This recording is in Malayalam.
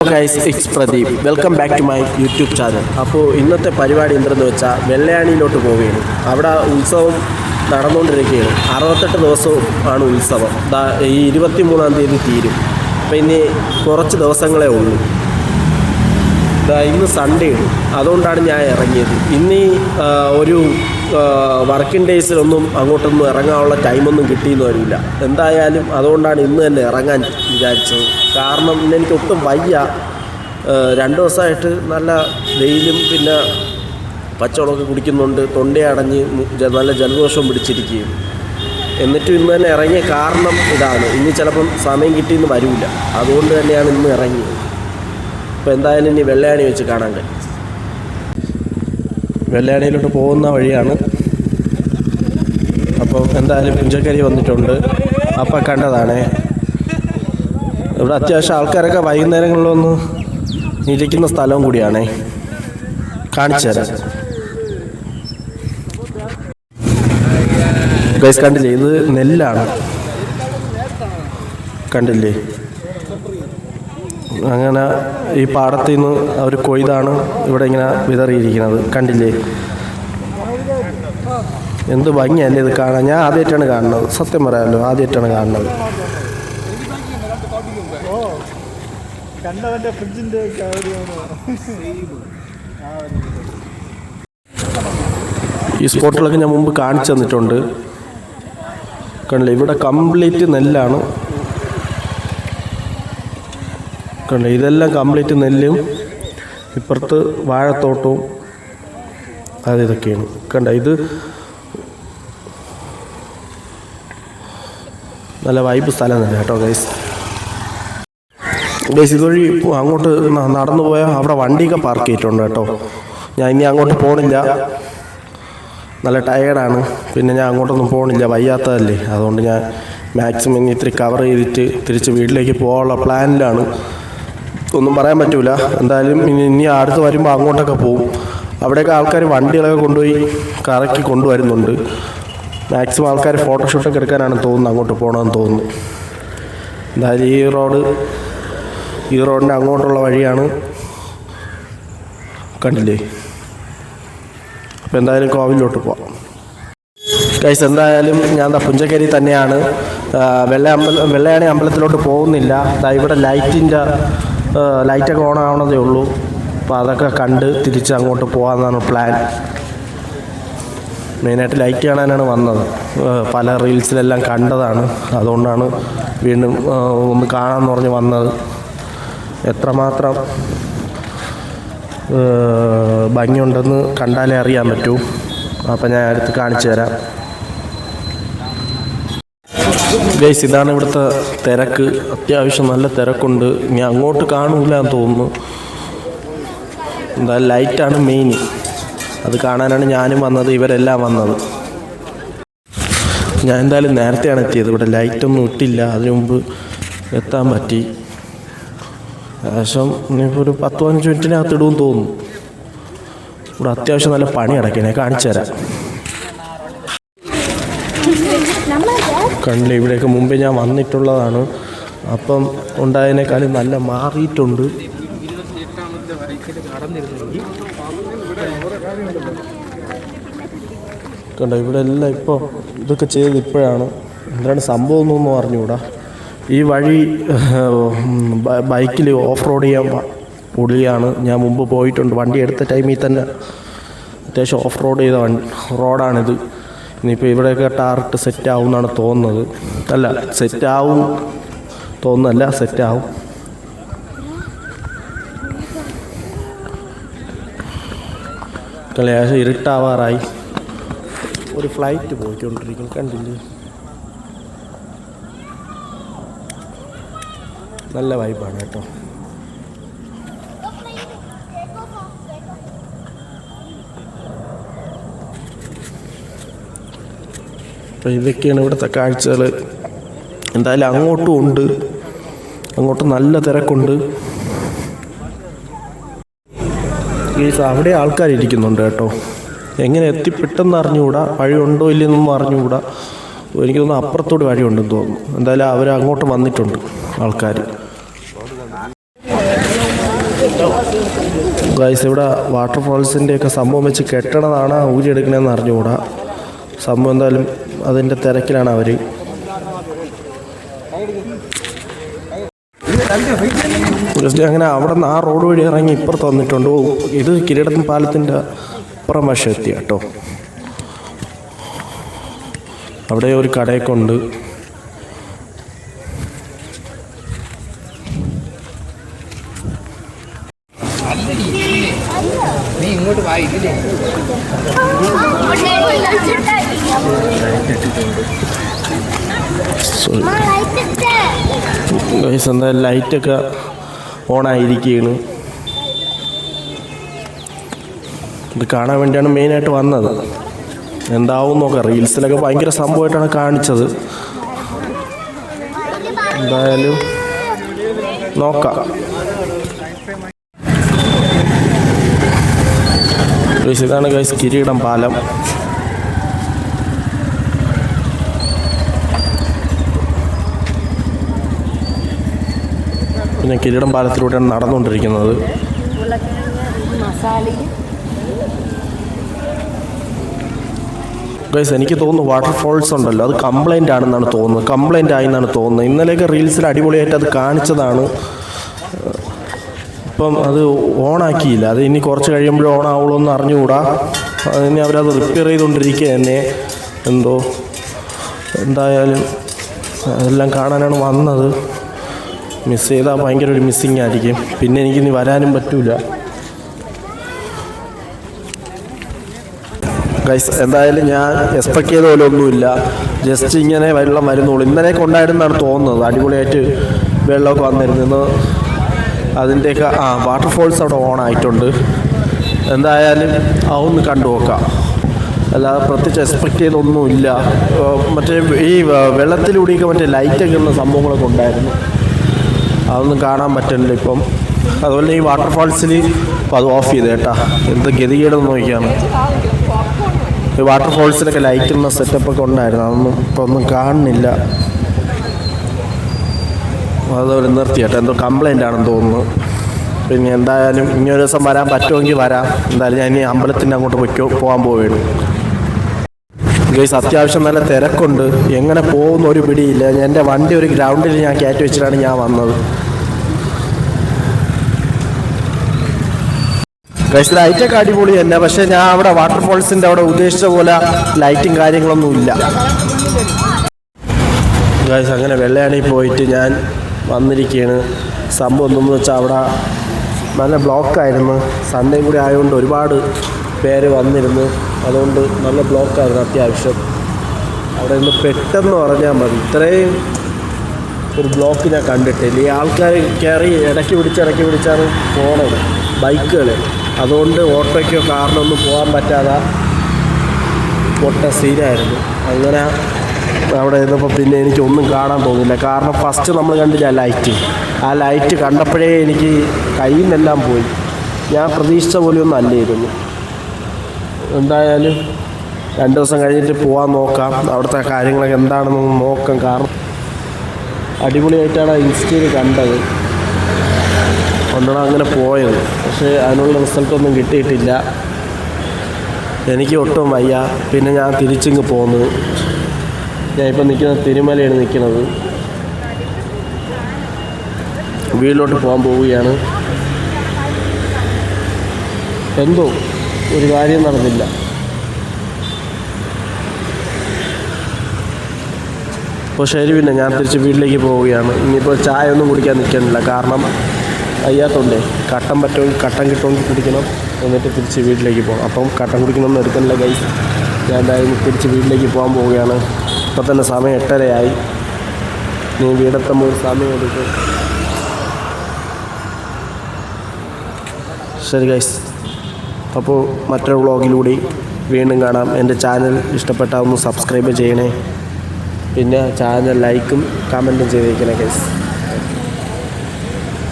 Guys, it's Pradeep. Welcome back to my YouTube channel. അപ്പോൾ ഇന്നത്തെ പരിപാടി എന്തെന്ന് വെച്ചാൽ വെള്ളയാണിയിലോട്ട് പോവുകയാണ്. അവിടെ ഉത്സവം നടന്നുകൊണ്ടിരിക്കുകയാണ്. 68 ദിവസവും ആണ് ഉത്സവം. ഈ 23-ാം തീയതി തീരും. അപ്പോൾ ഇനി കുറച്ച് ദിവസങ്ങളേ ഉള്ളൂ. ഇന്ന് സൺഡേ ആണ്, അതുകൊണ്ടാണ് ഞാൻ ഇറങ്ങിയത്. ഇന്ന് ഒരു വർക്കിംഗ് ഡേയ്സിലൊന്നും അങ്ങോട്ടൊന്നും ഇറങ്ങാനുള്ള ടൈമൊന്നും കിട്ടിയെന്ന് വരില്ല. എന്തായാലും അതുകൊണ്ടാണ് ഇന്ന് തന്നെ ഇറങ്ങാൻ വിചാരിച്ചത്. കാരണം ഇന്ന് എനിക്ക് ഒട്ടും വയ്യ. 2 ദിവസമായിട്ട് നല്ല വെയിലും പിന്നെ പച്ചവെള്ളമൊക്കെ കുടിക്കുന്നുണ്ട്. തൊണ്ടയടഞ്ഞ് നല്ല ജലദോഷവും പിടിച്ചിരിക്കുകയും. എന്നിട്ടും ഇന്ന് തന്നെ ഇറങ്ങിയ കാരണം ഇതാണ്. ഇനി ചിലപ്പം സമയം കിട്ടിയെന്ന് വരില്ല. അതുകൊണ്ട് തന്നെയാണ് ഇന്ന് ഇറങ്ങിയത്. അപ്പോൾ എന്തായാലും ഇനി വെള്ളയാണി വെച്ച് കാണാൻ കഴിയും. വെള്ളയാണിയിലോട്ട് പോകുന്ന വഴിയാണ്. അപ്പോൾ എന്തായാലും പുഞ്ചക്കരി വന്നിട്ടുണ്ട്. അപ്പം കണ്ടതാണേ. ഇവിടെ അത്യാവശ്യം ആൾക്കാരൊക്കെ വൈകുന്നേരങ്ങളിലൊന്ന് ഇരിക്കുന്ന സ്ഥലവും കൂടിയാണേ. കാണിച്ചു തരാം. ഗൈസ്, കണ്ടില്ലേ? ഇത് നെല്ലാണ്. കണ്ടില്ലേ? അങ്ങനെ ഈ പാടത്തിൽ നിന്ന് അവർ കൊയ്താണ് ഇവിടെ ഇങ്ങനെ വിതറിയിരിക്കുന്നത്. കണ്ടില്ലേ? എന്ത് ഭംഗിയല്ലേ ഇത് കാണാൻ. ഞാൻ ആദ്യമായിട്ടാണ് കാണുന്നത്. സത്യം പറയാമല്ലോ, ആദ്യമായിട്ടാണ് കാണുന്നത്. ഈ സ്പോട്ടിലൊക്കെ ഞാൻ മുമ്പ് കാണിച്ചു തന്നിട്ടുണ്ട്. കണ്ടില്ലേ? ഇവിടെ കംപ്ലീറ്റ് നെല്ലാണ്. കണ്ട, ഇതെല്ലാം കംപ്ലീറ്റ് നെല്ലും ഇപ്പുറത്ത് വാഴത്തോട്ടവും ഇതൊക്കെയാണ്. കണ്ട, ഇത് നല്ല വൈബ് സ്ഥലം തന്നെ കേട്ടോ ഗൈസ്. ഇതുവഴി അങ്ങോട്ട് നടന്നു പോയാൽ അവിടെ വണ്ടിയൊക്കെ പാർക്ക് ചെയ്തിട്ടുണ്ട് കേട്ടോ. ഞാൻ ഇനി അങ്ങോട്ട് പോകണില്ല, നല്ല ടയേർഡാണ്. പിന്നെ ഞാൻ അങ്ങോട്ടൊന്നും പോകണില്ല, വയ്യാത്തതല്ലേ. അതുകൊണ്ട് ഞാൻ മാക്സിമം ഇനി ഇത്തിരി കവർ ചെയ്തിട്ട് തിരിച്ച് വീട്ടിലേക്ക് പോകാനുള്ള പ്ലാനിലാണ്. ഒന്നും പറയാൻ പറ്റൂല. എന്തായാലും ഇനി അടുത്ത് വരുമ്പോൾ അങ്ങോട്ടൊക്കെ പോവും. അവിടെയൊക്കെ ആൾക്കാർ വണ്ടികളൊക്കെ കൊണ്ടുപോയി കറക്കി കൊണ്ടുവരുന്നുണ്ട്. മാക്സിമം ആൾക്കാർ ഫോട്ടോഷൂട്ടൊക്കെ എടുക്കാനാണ് തോന്നുന്നത്. അങ്ങോട്ട് പോകണമെന്ന് തോന്നുന്നു. എന്തായാലും ഈ റോഡിൻ്റെ അങ്ങോട്ടുള്ള വഴിയാണ്. കണ്ടില്ലേ? അപ്പോൾ എന്തായാലും കോവിലോട്ട് പോവാം. ഗൈസ്, എന്തായാലും ഞാൻ പുഞ്ചക്കരി തന്നെയാണ്. വെള്ളയാണി അമ്പലത്തിലോട്ട് പോകുന്നില്ല. ഇവിടെ ലൈറ്റൊക്കെ ഓൺ ആവണതേ ഉള്ളൂ. അപ്പോൾ അതൊക്കെ കണ്ട് തിരിച്ച് അങ്ങോട്ട് പോകാമെന്നാണ് പ്ലാൻ. മെയിനായിട്ട് ലൈറ്റ് കാണാനാണ് വന്നത്. പല റീൽസിലെല്ലാം കണ്ടതാണ്. അതുകൊണ്ടാണ് വീണ്ടും ഒന്ന് കാണാമെന്ന് പറഞ്ഞ് വന്നത്. എത്രമാത്രം ഭംഗിയുണ്ടെന്ന് കണ്ടാലേ അറിയാൻ പറ്റൂ. അപ്പം ഞാൻ അടുത്ത് കാണിച്ചു തരാം. ഗൈസ്, ഇതാണ് ഇവിടുത്തെ തിരക്ക്. അത്യാവശ്യം നല്ല തിരക്കുണ്ട്. ഇനി അങ്ങോട്ട് കാണൂല എന്ന് തോന്നുന്നു. എന്തായാലും ലൈറ്റാണ് മെയിൻ. അത് കാണാനാണ് ഞാനും വന്നത്, ഇവരെല്ലാം വന്നത്. ഞാൻ എന്തായാലും നേരത്തെയാണ് എത്തിയത്. ഇവിടെ ലൈറ്റൊന്നും ഇട്ടില്ല. അതിനു മുമ്പ് എത്താൻ പറ്റി. ഏകദേശം ഇനിയിപ്പോൾ ഒരു 10-15 മിനിറ്റിനകത്ത് ഇടുമെന്ന് തോന്നുന്നു. ഇവിടെ അത്യാവശ്യം നല്ല പണി അടയ്ക്കണേ. കാണിച്ചു തരാം. കണ്ടില്ലേ? ഇവിടെയൊക്കെ മുമ്പേ ഞാൻ വന്നിട്ടുള്ളതാണ്. അപ്പം ഉണ്ടായതിനേക്കാളും നല്ല മാറിയിട്ടുണ്ട്. കണ്ടോ? ഇവിടെ എല്ലാം ഇപ്പോൾ ഇതൊക്കെ ചെയ്ത് ഇപ്പോഴാണ്. എന്താണ് സംഭവം എന്നൊന്നും അറിഞ്ഞുകൂടാ. ഈ വഴി ബൈക്കിൽ ഓഫ് റോഡ് ചെയ്യാൻ പൊളിയാണ്. ഞാൻ മുമ്പ് പോയിട്ടുണ്ട്. വണ്ടി എടുത്ത ടൈമിൽ തന്നെ അത്യാവശ്യം ഓഫ് റോഡ് ചെയ്ത റോഡാണിത്. ഇനിയിപ്പോൾ ഇവിടെയൊക്കെ ടാറിട്ട് സെറ്റാവും എന്നാണ് തോന്നുന്നത്. അല്ല, സെറ്റാവും തോന്നുന്നല്ല, സെറ്റാവും. കളയാശം ഇരുട്ടാവാറായി. ഒരു ഫ്ലൈറ്റ് പോയിക്കൊണ്ടിരിക്കുന്നു. കണ്ടില്ലേ? നല്ല വൈബാണ് കേട്ടോ. അപ്പോൾ ഇതൊക്കെയാണ് ഇവിടുത്തെ കാഴ്ചകൾ. എന്തായാലും അങ്ങോട്ടും ഉണ്ട്. അങ്ങോട്ട് നല്ല തിരക്കുണ്ട്. അവിടെ ആൾക്കാരിയ്ക്കുന്നുണ്ട് കേട്ടോ. എങ്ങനെ എത്തിപ്പെട്ടെന്ന് അറിഞ്ഞുകൂടാ. വഴിയുണ്ടോ ഇല്ലെന്നൊന്നും അറിഞ്ഞുകൂടാ. എനിക്ക് തോന്നുന്നു അപ്പുറത്തോട് വഴിയുണ്ടെന്ന് തോന്നുന്നു. എന്തായാലും അവർ അങ്ങോട്ട് വന്നിട്ടുണ്ട് ആൾക്കാർ. ഗൈസ് ഇവിടെ വാട്ടർഫോൾസിൻ്റെയൊക്കെ സംഭവം വെച്ച് കെട്ടണതാണ് ഊരിയെടുക്കണമെന്ന് അറിഞ്ഞുകൂടാ. സംഭവം എന്തായാലും അതിൻ്റെ തിരക്കിലാണ് അവർ. അങ്ങനെ അവിടെ നിന്ന് ആ റോഡ് വഴി ഇറങ്ങി ഇപ്പുറത്ത് വന്നിട്ടുണ്ട്. ഇത് കിരീടം പാലത്തിൻ്റെ അപ്പുറം വശം എത്തി കേട്ടോ. അവിടെ ഒരു കടയൊക്കെ ഉണ്ട്. എന്തായാലും ലൈറ്റൊക്കെ ഓണായിരിക്കുകയാണ്. ഇത് കാണാൻ വേണ്ടിയാണ് മെയിനായിട്ട് വന്നത്. എന്താവും നോക്കാം. റീൽസിലൊക്കെ ഭയങ്കര സംഭവമായിട്ടാണ് കാണിച്ചത്. എന്തായാലും നോക്കാം. ഇതാണ് ഗൈസ് കിരീടം പാലം. പിന്നെ കിരീടം പാലത്തിലൂടെയാണ് നടന്നുകൊണ്ടിരിക്കുന്നത്. ഗൈസ് എനിക്ക് തോന്നുന്നു വാട്ടർഫോൾസ് ഉണ്ടല്ലോ അത് കംപ്ലൈൻ്റ് ആണെന്നാണ് തോന്നുന്നത്. കംപ്ലൈൻ്റ് ആയെന്നാണ് തോന്നുന്നത്. ഇന്നലെയൊക്കെ റീൽസിൽ അടിപൊളിയായിട്ട് അത് കാണിച്ചതാണ്. ഇപ്പം അത് ഓണാക്കിയില്ല. അത് ഇനി കുറച്ച് കഴിയുമ്പോഴും ഓണാവുള്ളൂ എന്ന് അറിഞ്ഞുകൂടാ. അതിന് അവരത് റിപ്പയർ ചെയ്തുകൊണ്ടിരിക്കുക തന്നെ എന്തോ. എന്തായാലും അതെല്ലാം കാണാനാണ് വന്നത്. മിസ് ചെയ്താൽ ഭയങ്കര ഒരു മിസ്സിങ് ആയിരിക്കും. പിന്നെ എനിക്കിനി വരാനും പറ്റൂല. ഗൈസ് എന്തായാലും ഞാൻ എക്സ്പെക്ട് ചെയ്ത പോലെ ഒന്നുമില്ല. ജസ്റ്റ് ഇങ്ങനെ വെള്ളം വരുന്നുള്ളൂ. ഇന്നലെയൊക്കെ ഉണ്ടായിരുന്നാണ് തോന്നുന്നത്. അടിപൊളിയായിട്ട് വെള്ളമൊക്കെ വന്നിരുന്നു. അതിൻ്റെയൊക്കെ വാട്ടർഫോൾസ് അവിടെ ഓൺ ആയിട്ടുണ്ട്. എന്തായാലും അതൊന്ന് കണ്ടു നോക്കാം. അല്ലാതെ പ്രത്യേകിച്ച് എക്സ്പെക്ട് ചെയ്തൊന്നുമില്ല. മറ്റേ ഈ വെള്ളത്തിലൂടെയൊക്കെ മറ്റേ ലൈറ്റൊക്കെ ഉള്ള സംഭവങ്ങളൊക്കെ ഉണ്ടായിരുന്നു. അതൊന്നും കാണാൻ പറ്റുന്നില്ല ഇപ്പം. അതുപോലെ ഈ വാട്ടർഫാൾസിൽ ഇപ്പോൾ അത് ഓഫ് ചെയ്ത് കേട്ടാ. എന്ത് ഗതികേടെന്ന് നോക്കിയാണ്. ഈ വാട്ടർഫോൾസിലൊക്കെ ലൈറ്റുള്ള സെറ്റപ്പൊക്കെ ഉണ്ടായിരുന്നു. അതൊന്നും ഇപ്പോൾ ഒന്നും കാണുന്നില്ല. അതവർ നിർത്തി കേട്ടോ. എന്തോ കംപ്ലൈൻ്റ് ആണെന്ന് തോന്നുന്നു. പിന്നെ എന്തായാലും ഇനി ഒരു ദിവസം വരാൻ പറ്റുമെങ്കിൽ വരാം. എന്തായാലും ഞാൻ ഇനി അമ്പലത്തിൻ്റെ അങ്ങോട്ട് പോകാൻ പോവുകയാണ്. ഗൈസ് അത്യാവശ്യം നല്ല തിരക്കുണ്ട്. എങ്ങനെ പോകുന്ന ഒരു പിടിയില്ല. എൻ്റെ വണ്ടി ഒരു ഗ്രൗണ്ടിൽ ഞാൻ കയറ്റി വെച്ചിട്ടാണ് ഞാൻ വന്നത്. ഗൈസ് ലൈറ്റൊക്കെ അടിപൊളി തന്നെ. പക്ഷേ ഞാൻ അവിടെ വാട്ടർഫോൾസിൻ്റെ അവിടെ ഉദ്ദേശിച്ച പോലെ ലൈറ്റും കാര്യങ്ങളൊന്നും ഇല്ല. ഗൈസ് അങ്ങനെ വെള്ളയാണിൽ പോയിട്ട് ഞാൻ വന്നിരിക്കുകയാണ്. സംഭവം എന്തെന്ന് വെച്ചാൽ അവിടെ നല്ല ബ്ലോക്കായിരുന്നു. സൺഡേ കൂടി ആയതുകൊണ്ട് ഒരുപാട് പേര് വന്നിരുന്നു. അതുകൊണ്ട് നല്ല ബ്ലോക്കായിരുന്നു അത്യാവശ്യം. അവിടെ നിന്ന് പെട്ടെന്ന് പറഞ്ഞാൽ മതി. ഇത്രയും ഒരു ബ്ലോക്ക് ഞാൻ കണ്ടിട്ടില്ല. ഈ ആൾക്കാർ കയറി ഇടയ്ക്ക് പിടിച്ചാണ് പോണത് ബൈക്കുകൾ. അതുകൊണ്ട് ഓട്ടോയ്ക്കോ കാറിനൊന്നും പോകാൻ പറ്റാതെ പൊട്ട സീനായിരുന്നു. അങ്ങനെ അവിടെ ഇരുന്നപ്പോൾ പിന്നെ എനിക്കൊന്നും കാണാൻ തോന്നില്ല. കാരണം ഫസ്റ്റ് നമ്മൾ കണ്ടില്ല ലൈറ്റ്. ആ ലൈറ്റ് കണ്ടപ്പോഴേ എനിക്ക് കയ്യിൽ നിന്നെല്ലാം പോയി. ഞാൻ പ്രതീക്ഷിച്ച പോലെയൊന്നും അല്ലായിരുന്നു. എന്തായാലും 2 ദിവസം കഴിഞ്ഞിട്ട് പോകാൻ നോക്കാം. അവിടുത്തെ കാര്യങ്ങളൊക്കെ എന്താണെന്നൊന്ന് നോക്കാം. കാരണം അടിപൊളിയായിട്ടാണ് ഇൻസ്റ്റയിൽ കണ്ടത്. കൊണ്ടാണ് അങ്ങനെ പോയത്. പക്ഷേ അതിനുള്ള റിസൾട്ടൊന്നും കിട്ടിയിട്ടില്ല. എനിക്ക് ഒട്ടും വയ്യ. പിന്നെ ഞാൻ തിരിച്ചിങ്ങ് പോന്നു. ഞാനിപ്പോൾ നിൽക്കുന്നത് തിരുമലയാണ് നിൽക്കുന്നത്. വീട്ടിലോട്ട് പോകാൻ പോവുകയാണ്. എന്തോ ഒരു കാര്യം നടന്നില്ല. അപ്പോൾ ശരി, പിന്നെ ഞാൻ തിരിച്ച് വീട്ടിലേക്ക് പോവുകയാണ്. ഇനിയിപ്പോൾ ചായ ഒന്നും കുടിക്കാൻ നിൽക്കുന്നില്ല. കാരണം വയ്യാത്തോണ്ടേ. കട്ടൻ പറ്റുമെങ്കിൽ കട്ടൻ കിട്ടുമെങ്കിൽ കുടിക്കണം. എന്നിട്ട് തിരിച്ച് വീട്ടിലേക്ക് പോകണം. അപ്പം കട്ടൻ കുടിക്കണമെന്ന് എടുക്കണില്ല ഗൈസ്. ഞാൻ എന്തായാലും തിരിച്ച് വീട്ടിലേക്ക് പോകാൻ പോവുകയാണ്. ഇപ്പം തന്നെ സമയം 8:30 നീ വീടെത്തുമ്പോൾ സമയം എടുക്കും. ശരി ഗൈസ്, അപ്പോൾ മറ്റൊരു വ്ളോഗിലൂടെ വീണ്ടും കാണാം. എൻ്റെ ചാനൽ ഇഷ്ടപ്പെട്ടാൽ ഒന്ന് സബ്സ്ക്രൈബ് ചെയ്യണേ. പിന്നെ ചാനൽ ലൈക്കും കമൻറ്റും ചെയ്തേക്കണേ ഗൈസ്.